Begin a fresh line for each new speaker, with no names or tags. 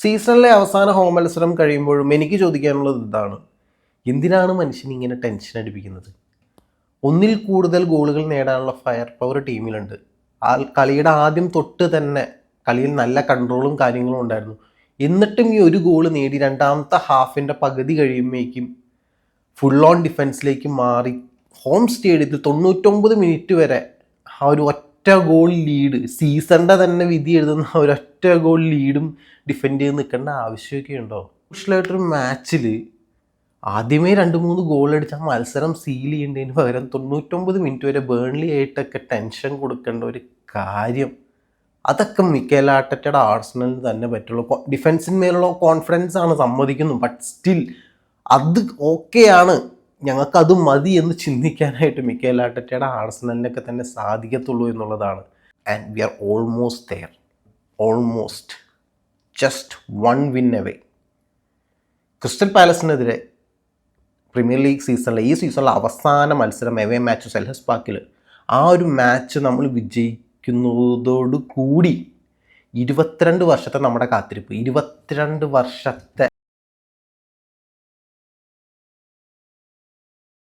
സീസണിലെ അവസാന ഹോം മത്സരം കഴിയുമ്പോഴും എനിക്ക് ചോദിക്കാനുള്ളത് ഇതാണ്: എന്തിനാണ് മനുഷ്യൻ ഇങ്ങനെ ടെൻഷൻ അടിപ്പിക്കുന്നത്? ഒന്നിൽ കൂടുതൽ ഗോളുകൾ നേടാനുള്ള ഫയർ പവർ ടീമിലുണ്ട്. കളിയുടെ ആദ്യം തൊട്ട് തന്നെ കളിയിൽ നല്ല കൺട്രോളും കാര്യങ്ങളും ഉണ്ടായിരുന്നു. എന്നിട്ടും ഈ ഒരു ഗോൾ നേടി രണ്ടാമത്തെ ഹാഫിൻ്റെ പകുതി കഴിയുമ്പോഴേക്കും ഫുൾ ഓൺ ഡിഫൻസിലേക്ക് മാറി ഹോം സ്റ്റേഡിയത്തിൽ 99 മിനിറ്റ് വരെ ആ ഒരു ഒറ്റ ഗോൾ ലീഡ്, സീസണിൻ്റെ തന്നെ വിധി എഴുതുന്ന ഒരൊറ്റ ഗോൾ ലീഡും ഡിഫെൻഡ് ചെയ്ത് നിൽക്കേണ്ട ആവശ്യമൊക്കെ ഉണ്ടോ? ക്രൂഷ്യലായിട്ടൊരു മാച്ചിൽ ആദ്യമേ 2-3 ഗോൾ അടിച്ച് ആ മത്സരം സീൽ ചെയ്യേണ്ടതിന് പകരം 99 മിനിറ്റ് വരെ ബേൺലി ആയിട്ടൊക്കെ ടെൻഷൻ കൊടുക്കേണ്ട ഒരു കാര്യം, അതൊക്കെ മിക്കേൽ ആർട്ടറ്റയുടെ ആർസണലിന് തന്നെ പറ്റുള്ളൂ. ഡിഫൻസിന്മേലുള്ള കോൺഫിഡൻസ് ആണ്, സമ്മതിക്കുന്നു. ബട്ട് സ്റ്റിൽ അത് ഓക്കെയാണ്, ഞങ്ങൾക്കത് മതി എന്ന് ചിന്തിക്കാനായിട്ട് മിക്കേൽ ആർട്ടറ്റയുടെ ആർസണലിനൊക്കെ തന്നെ സാധിക്കത്തുള്ളൂ എന്നുള്ളതാണ്. And we are almost there, almost just 1 win away. Crystal പാലസിനെതിരെ പ്രീമിയർ ലീഗ് സീസണിലെ ഈ സീസണിലെ അവസാന മത്സരം എവേ മാച്ച് സെൽഹസ് പാർക്കിൽ, ആ ഒരു മാച്ച് നമ്മൾ വിജയിക്കുന്നതോടു കൂടി 22 വർഷത്തെ നമ്മുടെ കാത്തിരിപ്പ്, 22 വർഷത്തെ